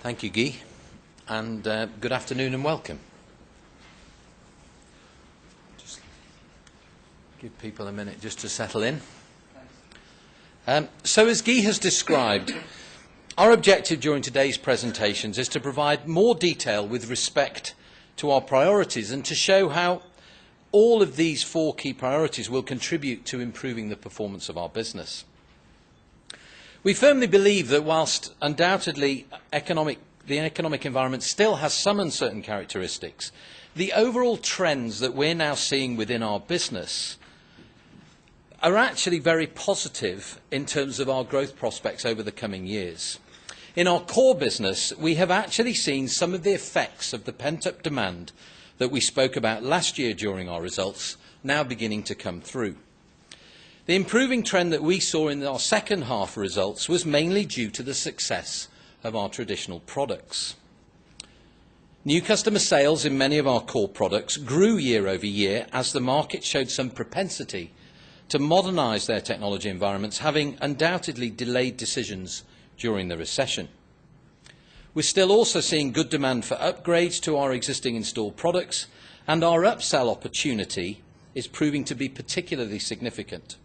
Thank you, Guy, and good afternoon and welcome. Just give people a minute just to settle in. So as Guy has described, our objective during today's presentations is to provide more detail with respect to our priorities and to show how all of these four key priorities will contribute to improving the performance of our business. We firmly believe that whilst undoubtedly the economic environment still has some uncertain characteristics, the overall trends that we're now seeing within our business are actually very positive in terms of our growth prospects over the coming years. In our core business, we have actually seen some of the effects of the pent-up demand that we spoke about last year during our results now beginning to come through. The improving trend that we saw in our second half results was mainly due to the success of our traditional products. New customer sales in many of our core products grew year over year as the market showed some propensity to modernise their technology environments, having undoubtedly delayed decisions during the recession. We're still also seeing good demand for upgrades to our existing installed products, and our upsell opportunity is proving to be particularly significant.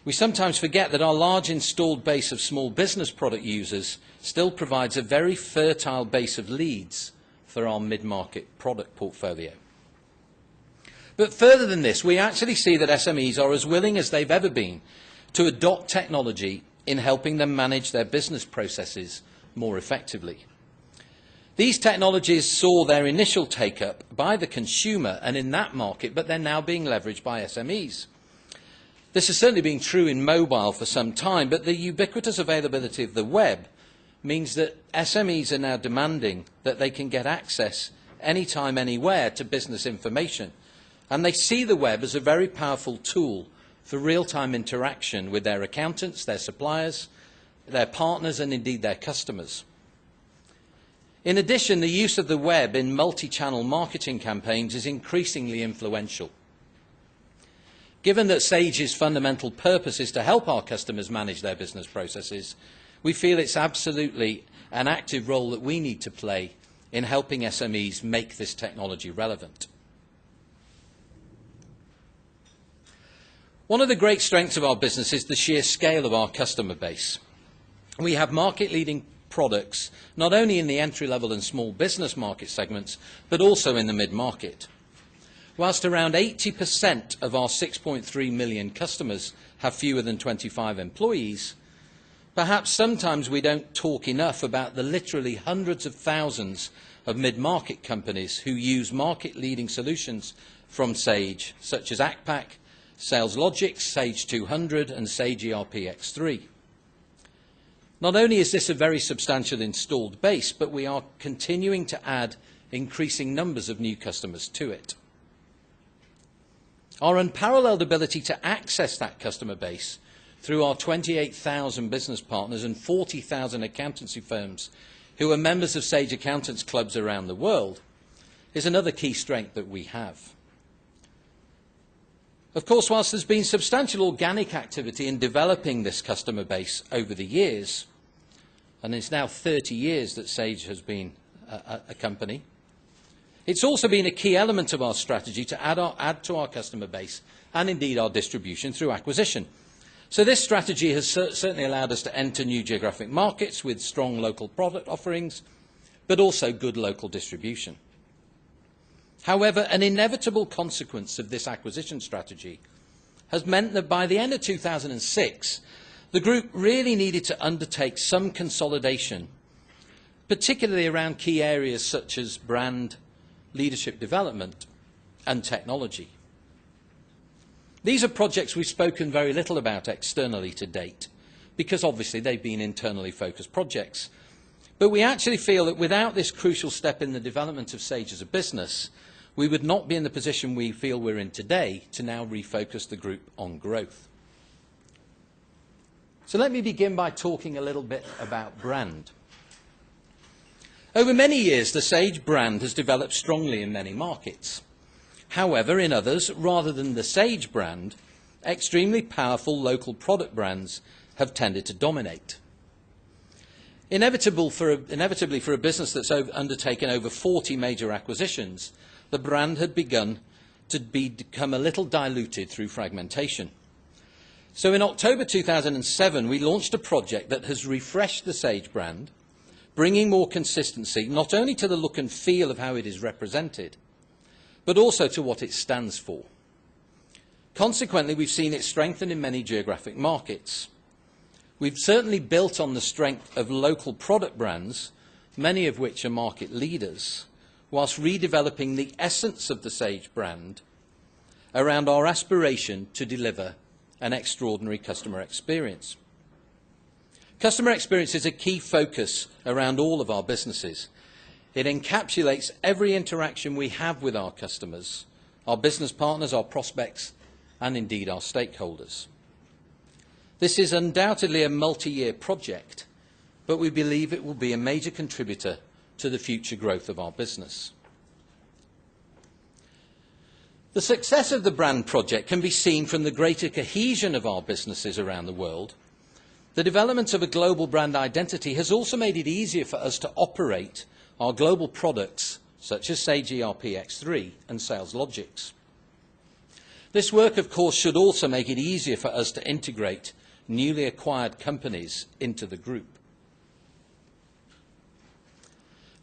We sometimes forget that our large installed base of small business product users still provides a very fertile base of leads for our mid-market product portfolio. But further than this, we actually see that SMEs are as willing as they've ever been to adopt technology in helping them manage their business processes more effectively. These technologies saw their initial take-up by the consumer and in that market, but they're now being leveraged by SMEs. This has certainly been true in mobile for some time, but the ubiquitous availability of the web means that SMEs are now demanding that they can get access anytime, anywhere to business information. And they see the web as a very powerful tool for real-time interaction with their accountants, their suppliers, their partners, and indeed their customers. In addition, the use of the web in multi-channel marketing campaigns is increasingly influential. Given that Sage's fundamental purpose is to help our customers manage their business processes, we feel it's absolutely an active role that we need to play in helping SMEs make this technology relevant. One of the great strengths of our business is the sheer scale of our customer base. We have market-leading products not only in the entry-level and small business market segments, but also in the mid-market. Whilst around 80% of our 6.3 million customers have fewer than 25 employees, perhaps sometimes we don't talk enough about the literally hundreds of thousands of mid-market companies who use market-leading solutions from Sage, such as ACPAC, Sales Logic, Sage 200 and Sage ERP X3. Not only is this a very substantial installed base, but we are continuing to add increasing numbers of new customers to it. Our unparalleled ability to access that customer base through our 28,000 business partners and 40,000 accountancy firms who are members of Sage Accountants Clubs around the world is another key strength that we have. Of course, whilst there's been substantial organic activity in developing this customer base over the years, and it's now 30 years that Sage has been a company, it's also been a key element of our strategy to add to our customer base and indeed our distribution through acquisition. So this strategy has certainly allowed us to enter new geographic markets with strong local product offerings, but also good local distribution. However, an inevitable consequence of this acquisition strategy has meant that by the end of 2006, the group really needed to undertake some consolidation, particularly around key areas such as brand, leadership development and technology. These are projects we've spoken very little about externally to date, because obviously they've been internally focused projects. But we actually feel that without this crucial step in the development of Sage as a business, we would not be in the position we feel we're in today to now refocus the group on growth. So let me begin by talking a little bit about brand. Over many years, the Sage brand has developed strongly in many markets. However, in others, rather than the Sage brand, extremely powerful local product brands have tended to dominate. Inevitably for a business that's undertaken over 40 major acquisitions, the brand had begun to become a little diluted through fragmentation. So in October 2007, we launched a project that has refreshed the Sage brand, bringing more consistency not only to the look and feel of how it is represented, but also to what it stands for. Consequently, we've seen it strengthen in many geographic markets. We've certainly built on the strength of local product brands, many of which are market leaders, whilst redeveloping the essence of the Sage brand around our aspiration to deliver an extraordinary customer experience. Customer experience is a key focus around all of our businesses. It encapsulates every interaction we have with our customers, our business partners, our prospects, and indeed our stakeholders. This is undoubtedly a multi-year project, but we believe it will be a major contributor to the future growth of our business. The success of the brand project can be seen from the greater cohesion of our businesses around the world. The development of a global brand identity has also made it easier for us to operate our global products, such as Sage ERP X3 and Sales Logics. This work, of course, should also make it easier for us to integrate newly acquired companies into the group.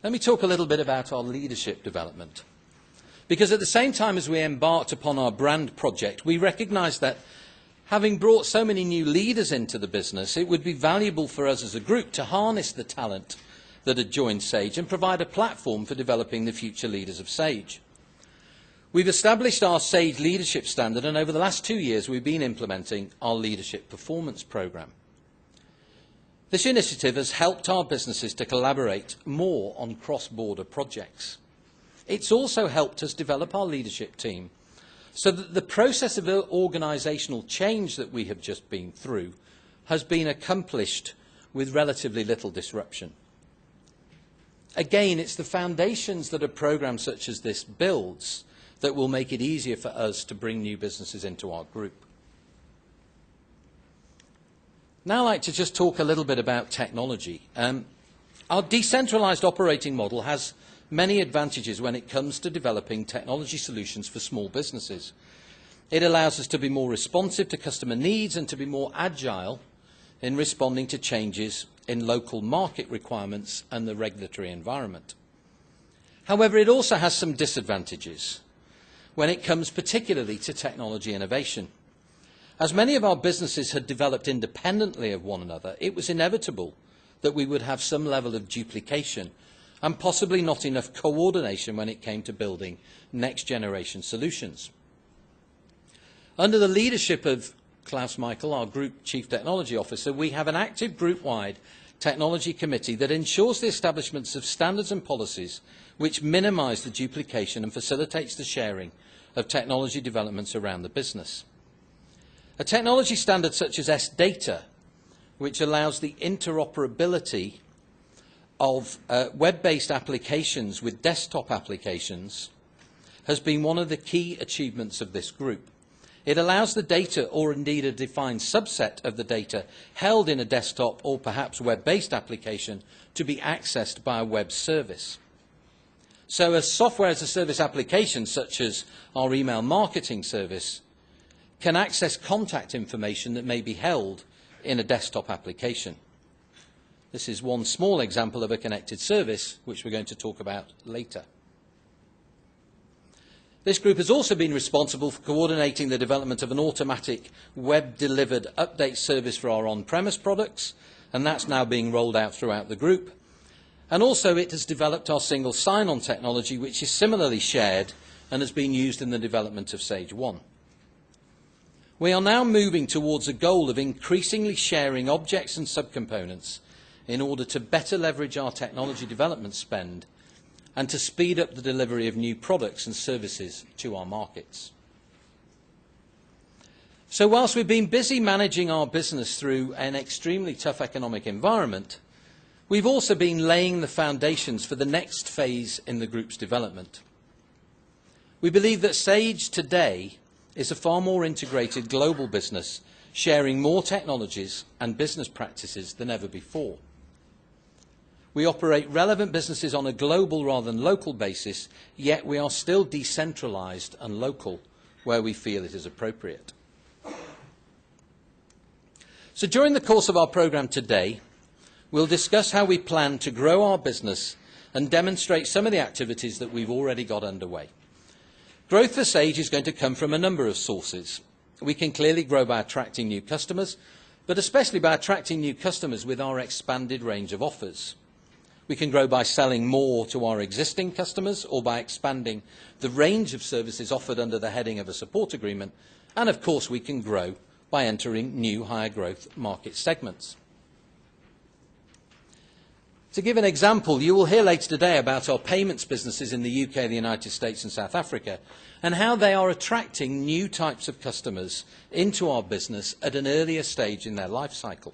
Let me talk a little bit about our leadership development. Because at the same time as we embarked upon our brand project, we recognised that having brought so many new leaders into the business, it would be valuable for us as a group to harness the talent that had joined Sage and provide a platform for developing the future leaders of Sage. We've established our Sage leadership standard, and over the last 2 years we've been implementing our leadership performance programme. This initiative has helped our businesses to collaborate more on cross-border projects. It's also helped us develop our leadership team so that the process of organisational change that we have just been through has been accomplished with relatively little disruption. Again, it's the foundations that a programme such as this builds that will make it easier for us to bring new businesses into our group. Now I'd like to just talk a little bit about technology. Our decentralised operating model has many advantages when it comes to developing technology solutions for small businesses. It allows us to be more responsive to customer needs and to be more agile in responding to changes in local market requirements and the regulatory environment. However, it also has some disadvantages when it comes particularly to technology innovation. As many of our businesses had developed independently of one another, it was inevitable that we would have some level of duplication and possibly not enough coordination when it came to building next-generation solutions. Under the leadership of Klaus Michael, our Group Chief Technology Officer, we have an active group-wide technology committee that ensures the establishment of standards and policies which minimise the duplication and facilitates the sharing of technology developments around the business. A technology standard such as S-Data, which allows the interoperability of web-based applications with desktop applications, has been one of the key achievements of this group. It allows the data, or indeed a defined subset of the data, held in a desktop or perhaps web-based application to be accessed by a web service. So a software as a service application, such as our email marketing service, can access contact information that may be held in a desktop application. This is one small example of a connected service, which we're going to talk about later. This group has also been responsible for coordinating the development of an automatic web-delivered update service for our on-premise products, and that's now being rolled out throughout the group. And also it has developed our single sign-on technology, which is similarly shared and has been used in the development of Sage 1. We are now moving towards a goal of increasingly sharing objects and subcomponents in order to better leverage our technology development spend and to speed up the delivery of new products and services to our markets. So whilst we've been busy managing our business through an extremely tough economic environment, we've also been laying the foundations for the next phase in the group's development. We believe that Sage today is a far more integrated global business, sharing more technologies and business practices than ever before. We operate relevant businesses on a global rather than local basis, yet we are still decentralised and local where we feel it is appropriate. So during the course of our programme today, we'll discuss how we plan to grow our business and demonstrate some of the activities that we've already got underway. Growth for Sage is going to come from a number of sources. We can clearly grow by attracting new customers, but especially by attracting new customers with our expanded range of offers. We can grow by selling more to our existing customers or by expanding the range of services offered under the heading of a support agreement. And of course, we can grow by entering new higher growth market segments. To give an example, you will hear later today about our payments businesses in the UK, the United States and South Africa, and how they are attracting new types of customers into our business at an earlier stage in their life cycle.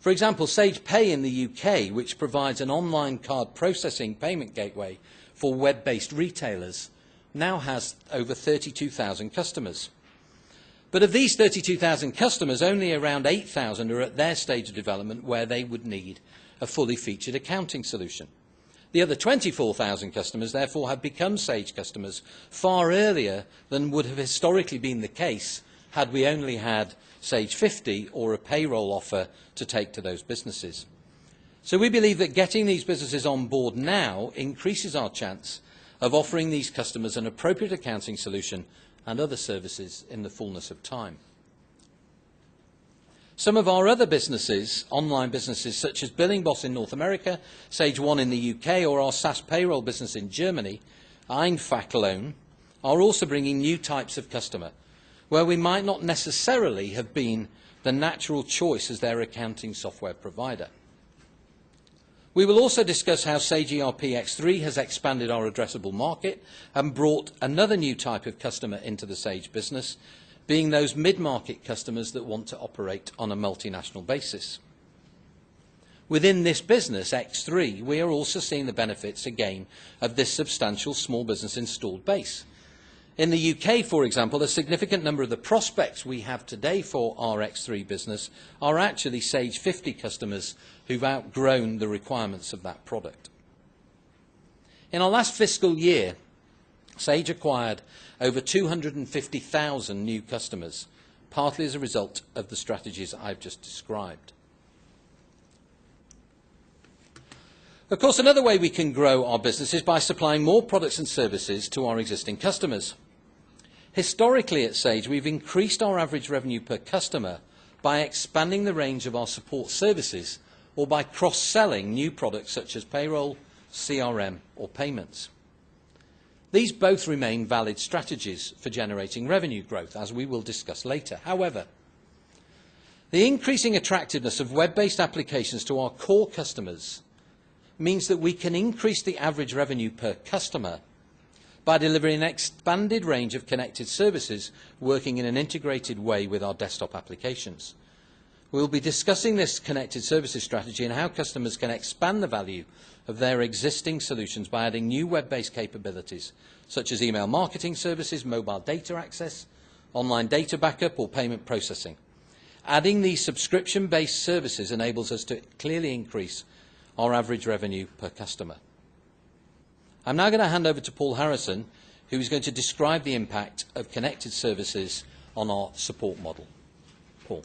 For example, Sage Pay in the UK, which provides an online card processing payment gateway for web-based retailers, now has over 32,000 customers. But of these 32,000 customers, only around 8,000 are at their stage of development where they would need a fully featured accounting solution. The other 24,000 customers, therefore, have become Sage customers far earlier than would have historically been the case had we only had Sage 50 or a payroll offer to take to those businesses. So we believe that getting these businesses on board now increases our chance of offering these customers an appropriate accounting solution and other services in the fullness of time. Some of our other businesses, online businesses such as Billing Boss in North America, Sage One in the UK, or our SaaS payroll business in Germany, Einfach Loan, are also bringing new types of customer, where we might not necessarily have been the natural choice as their accounting software provider. We will also discuss how Sage ERP X3 has expanded our addressable market and brought another new type of customer into the Sage business, being those mid-market customers that want to operate on a multinational basis. Within this business, X3, we are also seeing the benefits again of this substantial small business installed base. In the UK, for example, a significant number of the prospects we have today for our X3 business are actually Sage 50 customers who've outgrown the requirements of that product. In our last fiscal year, Sage acquired over 250,000 new customers, partly as a result of the strategies I've just described. Of course, another way we can grow our business is by supplying more products and services to our existing customers. Historically at Sage, we've increased our average revenue per customer by expanding the range of our support services or by cross-selling new products such as payroll, CRM or payments. These both remain valid strategies for generating revenue growth, as we will discuss later. However, the increasing attractiveness of web-based applications to our core customers means that we can increase the average revenue per customer by delivering an expanded range of connected services working in an integrated way with our desktop applications. We will be discussing this connected services strategy and how customers can expand the value of their existing solutions by adding new web-based capabilities, such as email marketing services, mobile data access, online data backup, or payment processing. Adding these subscription-based services enables us to clearly increase our average revenue per customer. I'm now going to hand over to Paul Harrison, who is going to describe the impact of connected services on our support model. Paul.